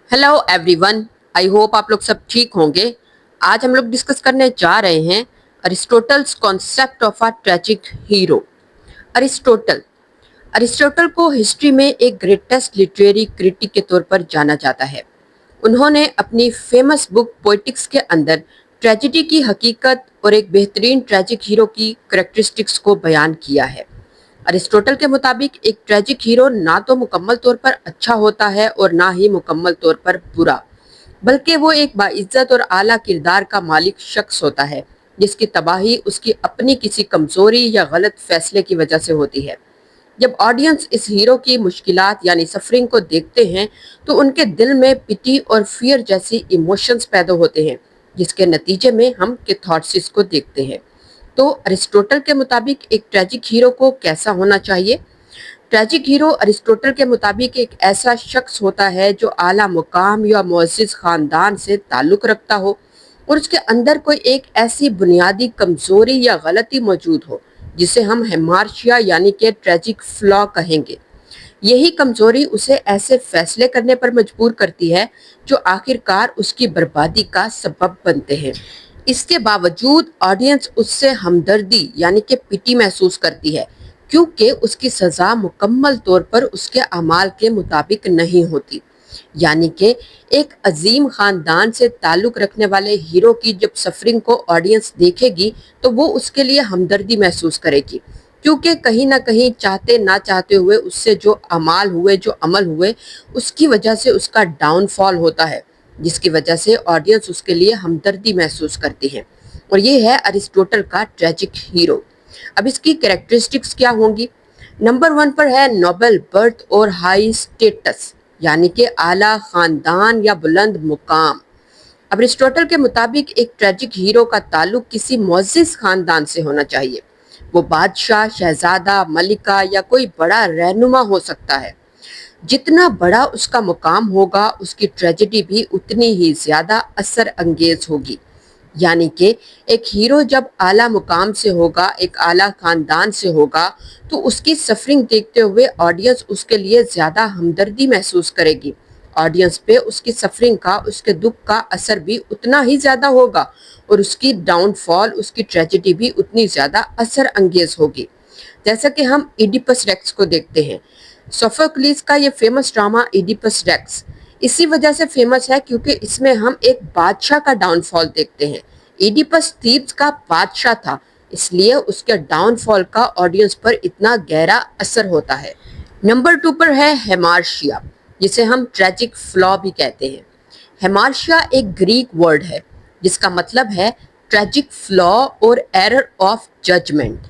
Hello everyone. I hope आप लोग सब ठीक होंगे। आज हम लोग डिस्कस करने जा रहे हैं Aristotle's concept of a tragic hero. Aristotle Aristotle को हिस्ट्री में एक ग्रेटेस्ट लिटरेरी क्रिटिक के तौर पर जाना जाता है। उन्होंने अपनी फेमस बुक पोएटिक्स के अंदर ट्रेजेडी की हकीकत और एक बेहतरीन ट्रेजिक हीरो की करेक्टरिस्टिक्स को बयान किया है। अरिस्टोटल के मुताबिक एक ट्रेजिक हीरो ना तो मुकम्मल तौर पर अच्छा होता है और ना ही मुकम्मल तौर पर बुरा, बल्कि वो एक बाइज्जत और आला किरदार का मालिक शख्स होता है जिसकी तबाही उसकी अपनी किसी कमजोरी या गलत फैसले की वजह से होती है। जब ऑडियंस इस हीरो की मुश्किलात यानी सफरिंग को देखते हैं तो उनके दिल में पिटी और फियर जैसी इमोशंस पैदा होते हैं, जिसके नतीजे में हम कैथार्सिस को देखते हैं। तो अरिस्टोटल के मुताबिक एक ट्रेजिक हीरो को कैसा होना चाहिए? ट्रेजिक हीरो अरिस्टोटल के मुताबिक एक ऐसा शख्स होता है जो आला मुकाम या मुअज़्ज़िज़ खानदान से ताल्लुक़ रखता हो और उसके अंदर कोई एक ऐसी बुनियादी कमज़ोरी या गलती मौजूद हो जिसे हम हेमार्शिया यानी कि ट्रेजिक फ्लॉ कहेंगे। यही कमज़ोरी उसे ऐसे फैसले करने पर मजबूर करती है जो आखिरकार उसकी बर्बादी का सबब बनते हैं। इसके बावजूद ऑडियंस उससे हमदर्दी यानी कि पिटी महसूस करती है, क्योंकि उसकी सज़ा मुकम्मल तौर पर उसके अमाल के मुताबिक नहीं होती। यानी कि एक अजीम खानदान से ताल्लुक़ रखने वाले हीरो की जब सफरिंग को ऑडियंस देखेगी तो वो उसके लिए हमदर्दी महसूस करेगी, क्योंकि कहीं ना कहीं चाहते ना चाहते हुए उससे जो अमल हुए उसकी वजह से उसका डाउनफॉल होता है, जिसकी वजह से ऑडियंस उसके लिए हमदर्दी महसूस करती है। और ये है अरिस्टोटल का ट्रेजिक हीरो। अब इसकी कैरेक्टरिस्टिक्स क्या होंगी? नंबर 1 पर है नोबल बर्थ और हाई स्टेटस, यानी कि आला खानदान या बुलंद मुकाम। अरिस्टोटल के मुताबिक एक ट्रेजिक हीरो का ताल्लुक किसी मुअज़्ज़िज़ खानदान से होना चाहिए। वो बादशाह, शहजादा, मलिका या कोई बड़ा रहनुमा हो सकता है। जितना बड़ा उसका मुकाम होगा उसकी ट्रेजेडी भी उतनी ही ज्यादा असर अंगेज होगी। यानी कि एक हीरो जब आला मुकाम से होगा, एक आला खानदान से होगा, तो उसकी सफरिंग देखते हुए ऑडियंस उसके लिए ज्यादा हमदर्दी महसूस करेगी। ऑडियंस पे उसकी सफरिंग का, उसके दुख का असर भी उतना ही ज्यादा होगा और उसकी डाउनफॉल, उसकी ट्रेजेडी भी उतनी ज्यादा असर अंगेज होगी। जैसा कि हम इडिपस रेक्स को देखते हैं। सोफोक्लिस का ये फेमस ड्रामा इडिपस रेक्स इसी वजह से फेमस है क्योंकि इसमें हम एक बादशाह का डाउनफॉल देखते हैं। इडिपस थीब्स का बादशाह था, इसलिए उसके डाउनफॉल का ऑडियंस पर इतना गहरा असर होता है। नंबर 2 पर है हेमार्शिया, जिसे हम ट्रेजिक फ्लॉ भी कहते हैं। हेमार्शिया एक ग्रीक वर्ड है जिसका मतलब है ट्रेजिक फ्लॉ और एरर ऑफ जजमेंट।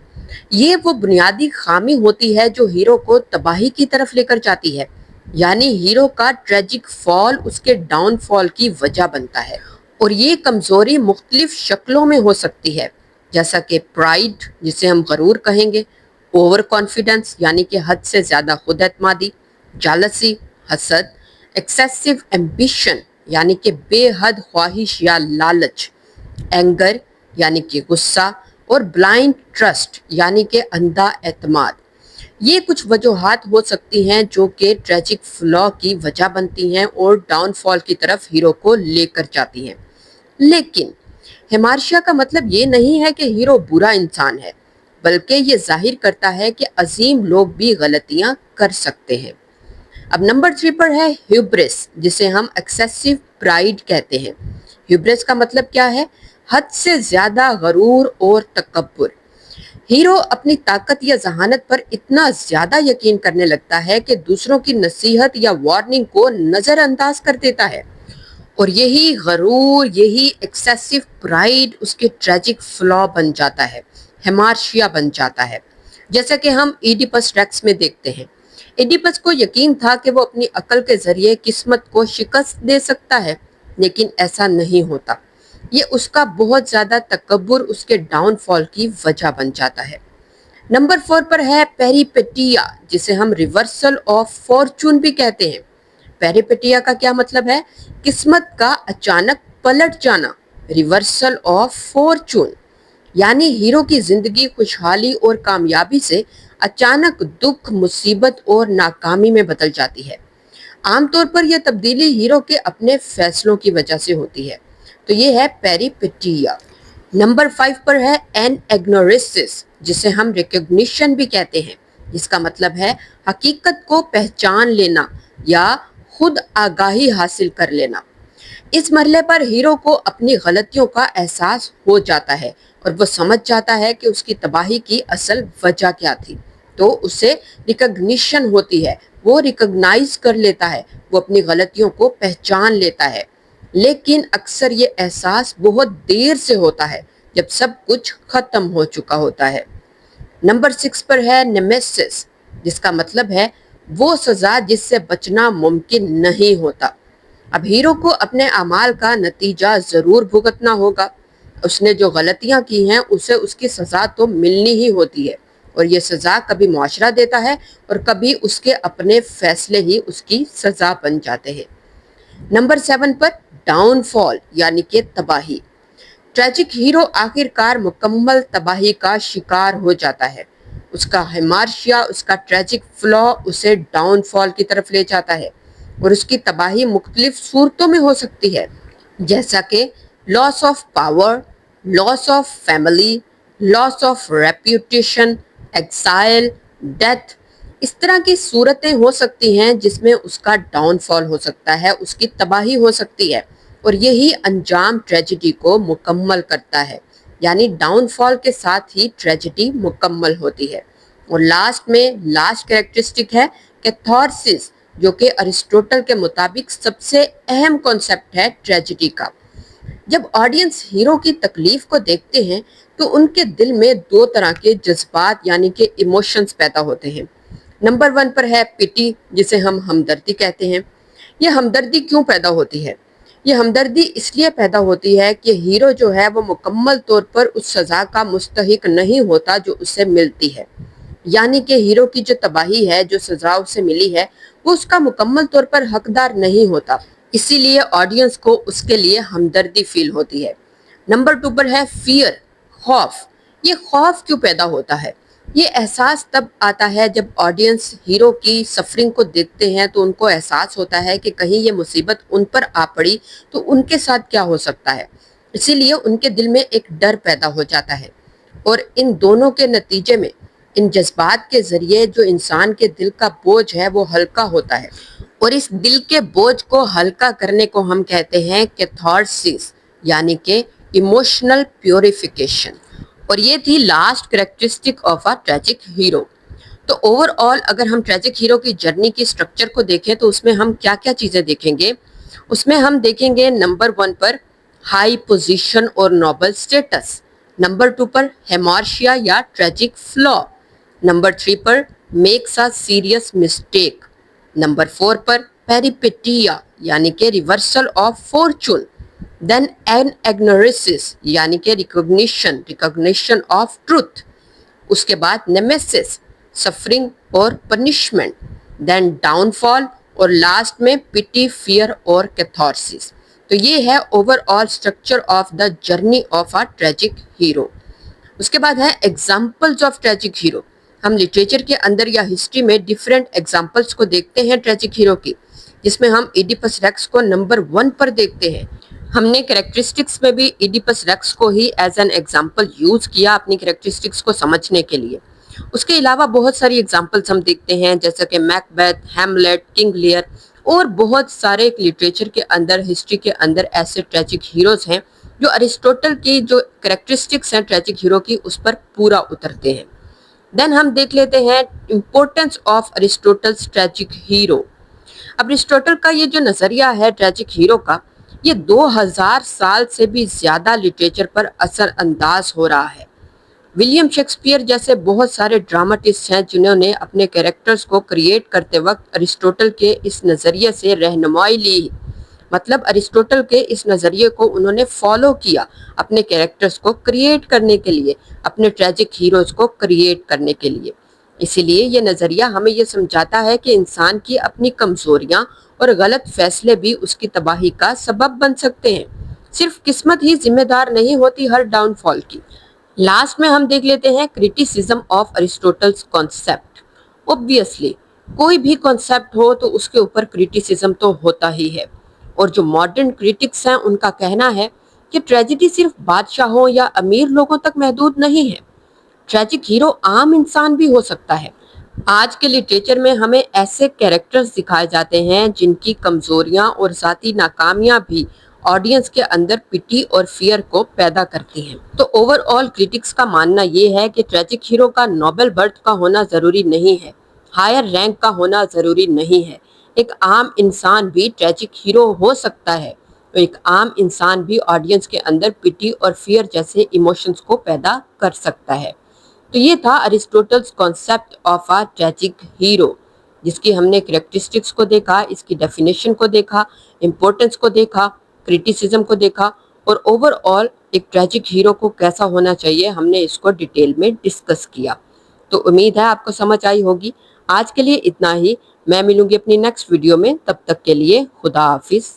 ये वो बुनियादी खामी होती है जो हीरो को तबाही की तरफ लेकर जाती है, यानी हीरो का ट्रेजिक फॉल उसके डाउनफॉल की वजह बनता है। और ये कमजोरी मुख्तलिफ शक्लों में हो सकती है, जैसा कि प्राइड, जिसे हम गरूर कहेंगे, ओवर कॉन्फिडेंस यानी कि हद से ज्यादा खुद एतमादी, जालसी हसद, एक्सेसिव एम्बिशन यानी कि बेहद ख्वाहिश या लालच, एंगर यानी कि गुस्सा, और ब्लाइंड ट्रस्ट यानी कि अंधा एतमाद। ये कुछ वजूहात हो सकती हैं जो कि ट्रेजिक फ्लॉ की वजह बनती हैं और डाउनफॉल की तरफ हीरो को लेकर जाती हैं। लेकिन हेमार्शिया का मतलब ये नहीं है कि हीरो बुरा इंसान है, बल्कि ये जाहिर करता है कि अजीम लोग भी गलतियां कर सकते हैं। अब नंबर 3 पर है ह्यूब्रिस, जिसे हम एक्सेसिव प्राइड कहते हैं। ह्यूब्रिस का मतलब क्या है? हद से ज्यादा गरूर और तकब्बुर। हीरो अपनी ताकत या जहानत पर इतना ज्यादा यकीन करने लगता है कि दूसरों की नसीहत या वार्निंग को नजरअंदाज कर देता है। और यही गरूर, यही एक्सेसिव प्राइड उसके ट्रेजिक फ्लॉ बन जाता है, हेमार्शिया बन जाता है। जैसा कि हम इडिपस रेक्स में देखते हैं। इडिपस को यकीन था कि वो अपनी अकल के जरिए किस्मत को शिकस्त दे सकता है, लेकिन ऐसा नहीं होता। ये उसका बहुत ज्यादा तकब्बुर उसके डाउनफॉल की वजह बन जाता है। नंबर 4 पर है पेरिपेटिया, जिसे हम रिवर्सल ऑफ फॉर्चून भी कहते हैं। पेरिपेटिया का क्या मतलब है? किस्मत का अचानक पलट जाना, रिवर्सल ऑफ फॉर्चून। यानी हीरो की जिंदगी खुशहाली और कामयाबी से अचानक दुख, मुसीबत और नाकामी में बदल जाती है। عام طور پر یہ تبدیلی ہیرو کے اپنے فیصلوں کی وجہ سے ہوتی ہے۔ تو یہ ہے پیریپیٹیا۔ نمبر 5 پر ہے این ایگنورسس، جسے ہم ریکگنیشن بھی کہتے ہیں، جس کا مطلب ہے حقیقت کو پہچان لینا یا خود آگاہی حاصل کر لینا۔ اس مرحلے پر ہیرو کو اپنی غلطیوں کا احساس ہو جاتا ہے اور وہ سمجھ جاتا ہے کہ اس کی تباہی کی اصل وجہ کیا تھی، تو اسے ریکگنیشن ہوتی ہے، وہ ریکگنائز کر لیتا ہے، وہ اپنی غلطیوں کو پہچان لیتا ہے۔ لیکن اکثر یہ احساس بہت دیر سے ہوتا ہے، جب سب کچھ ختم ہو چکا ہوتا ہے۔ نمبر 6 پر ہے نیمیسس، جس کا مطلب ہے وہ سزا جس سے بچنا ممکن نہیں ہوتا۔ اب ہیرو کو اپنے اعمال کا نتیجہ ضرور بھگتنا ہوگا۔ اس نے جو غلطیاں کی ہیں اسے اس کی سزا تو ملنی ہی ہوتی ہے، اور یہ سزا کبھی معاشرہ دیتا ہے اور کبھی اس کے اپنے فیصلے ہی اس کی سزا بن جاتے ہیں۔ نمبر 7 پر ڈاؤن فال یعنی کہ تباہی۔ ٹریجک ہیرو آخر کار مکمل تباہی کا شکار ہو جاتا ہے۔ اس کا ہیمارشیا، اس کا ٹریجک فلا اسے ڈاؤن فال کی طرف لے جاتا ہے، اور اس کی تباہی مختلف صورتوں میں ہو سکتی ہے، جیسا کہ loss of power, loss of family, loss of reputation, exile, death. اس طرح کی صورتیں ہو سکتی ہیں جس میں اس کا ڈاؤن فال ہو سکتا ہے، اس کی تباہی ہو سکتی ہے، اور یہی انجام ٹریجڈی کو مکمل کرتا ہے، یعنی ڈاؤن فال کے ساتھ ہی ٹریجڈی مکمل ہوتی ہے۔ اور لاسٹ کریکٹرسٹک ہے کیتھارسس، جو کہ ارسطوٹل کے مطابق سب سے اہم کانسیپٹ ہے ٹریجڈی کا۔ جب آڈینس ہیرو کی تکلیف کو دیکھتے ہیں تو ان کے دل میں دو طرح کے جذبات یعنی کہ ایموشنز پیدا ہوتے ہیں۔ نمبر 1 پر ہے پٹی، جسے ہم ہمدردی کہتے ہیں۔ یہ ہمدردی کیوں پیدا ہوتی ہے؟ یہ ہمدردی اس لیے پیدا ہوتی ہے کہ ہیرو جو ہے وہ مکمل طور پر اس سزا کا مستحق نہیں ہوتا جو اسے ملتی ہے، یعنی کہ ہیرو کی جو تباہی ہے، جو سزا اسے ملی ہے، وہ اس کا مکمل طور پر حقدار نہیں ہوتا، اسی لیے آڈینس کو اس کے لیے ہمدردی فیل ہوتی ہے۔ نمبر 2 پر ہے فیئر، خوف۔ یہ خوف کیوں پیدا ہوتا ہے؟ یہ احساس تب آتا ہے جب آڈینس ہیرو کی سفرنگ کو دیکھتے ہیں تو ان کو احساس ہوتا ہے کہ کہیں یہ مصیبت ان پر آ پڑی تو ان کے ساتھ کیا ہو سکتا ہے، اسی لیے ان کے دل میں ایک ڈر پیدا ہو جاتا ہے، اور ان دونوں کے نتیجے میں ان جذبات کے ذریعے جو انسان کے دل کا بوجھ ہے وہ ہلکا ہوتا ہے، اور اس دل کے بوجھ کو ہلکا کرنے کو ہم کہتے ہیں کیتھارسس، یعنی کہ ایموشنل پیوریفیکیشن۔ اور یہ تھی last characteristic of a tragic hero. تو اوور آل اگر ہم ٹریجک ہیرو کی جرنی کی سٹرکچر کو دیکھیں تو اس میں ہم کیا کیا چیزیں دیکھیں گے؟ اس میں ہم دیکھیں گے نمبر 1 پر ہائی پوزیشن اور نوبل سٹیٹس، نمبر 2 پر ہیمارشیا یا ٹریجک فلا، نمبر 3 پر makes a serious mistake, number 4 پر پیریپیٹیا یعنی کہ reversal of fortune, then anagnorisis یعنی کہ ریکگنیشن آف ٹروتھ، اس کے بعد نیمیسس سفرنگ اور پنشمنٹ، دین ڈاؤن فال، اور لاسٹ میں پٹی، فیئر اور کیتھارسس۔ تو یہ ہے overall structure of the journey of a tragic hero. اس کے بعد ہے ایگزامپلز آف ٹریجک ہیرو۔ ہم لٹریچر کے اندر یا ہسٹری میں ڈیفرنٹ ایگزامپلز کو دیکھتے ہیں ٹریجک ہیرو کی، جس میں ہم ایڈیپس ریکس کو نمبر 1 پر دیکھتے ہیں۔ ہم نے کریکٹرسٹکس میں بھی ایڈیپس ریکس کو ہی ایز این ایگزامپل یوز کیا اپنی کریکٹرسٹکس کو سمجھنے کے لیے۔ اس کے علاوہ بہت ساری ایگزامپلز ہم دیکھتے ہیں، جیسا کہ میکبیتھ، ہیملیٹ، کنگ لیئر، اور بہت سارے لٹریچر کے اندر، ہسٹری کے اندر ایسے ٹریجک ہیروز ہیں جو ارسطوٹل کی جو کریکٹرسٹکس ہیں ٹریجک ہیرو کی اس پر پورا اترتے ہیں۔ دین ہم دیکھ لیتے ہیں امپورٹنس آف ارسطوٹلز ٹریجک ہیرو۔ اب ارسطوٹل کا یہ جو نظریہ ہے ٹریجک ہیرو کا، یہ 2000 سال سے بھی زیادہ لٹریچر پر اثر انداز ہو رہا ہے۔ ولیم شیکسپیئر جیسے بہت سارے ڈرامٹسٹ ہیں جنہوں نے اپنے کریکٹرز کو کریٹ کرتے وقت ارسطوٹل کے اس نظریے سے رہنمائی لی، مطلب ارسطوٹل کے اس نظریے کو انہوں نے فالو کیا اپنے کریکٹرز کو کریٹ کرنے کے لیے، اپنے ٹریجک ہیروز کو کریٹ کرنے کے لیے۔ اسی لیے یہ نظریہ ہمیں یہ سمجھاتا ہے کہ انسان کی اپنی کمزوریاں اور غلط فیصلے بھی اس کی تباہی کا سبب بن سکتے ہیں، صرف قسمت ہی ذمہ دار نہیں ہوتی ہر ڈاؤن فال کی۔ لاسٹ میں ہم دیکھ لیتے ہیں کریٹیسزم آف ارسطوٹلز کانسیپٹ۔ Obviously, कोई भी कॉन्सेप्ट हो तो उसके ऊपर क्रिटिसिज्म तो होता ही है, और जो मॉडर्न क्रिटिक्स हैं उनका कहना है कि ट्रेजेडी सिर्फ बादशाहों या अमीर लोगों तक महदूद नहीं है, ट्रेजिक हीरो आम इंसान भी हो सकता है। आज के लिटरेचर में हमें ऐसे कैरेक्टर्स दिखाए जाते हैं जिनकी कमजोरियां और ज़ाती नाकामियां भी ऑडियंस के अंदर पिटी और फियर को पैदा करती हैं। तो ओवरऑल क्रिटिक्स का मानना ये है कि ट्रेजिक हीरो का नोबेल बर्थ का होना जरूरी नहीं है, हायर रैंक का होना जरूरी नहीं है। एक आम इंसान भी ट्रेजिक हीरो हो सकता है, तो एक आम इंसान भी ऑडियंस के अंदर पिटी और फियर जैसे इमोशंस को पैदा कर सकता है। तो ये था Aristotle's concept of a tragic hero, जिसकी हमने करेक्टरिस्टिक्स को देखा, इसकी डेफिनेशन को देखा, इम्पोर्टेंस को देखा, क्रिटिसिज्म को देखा, और ओवरऑल एक ट्रेजिक हीरो को कैसा होना चाहिए हमने इसको डिटेल में डिस्कस किया। तो उम्मीद है आपको समझ आई होगी। आज के लिए इतना ही, मैं मिलूंगी अपनी नेक्स्ट वीडियो में, तब तक के लिए खुदा हाफिज।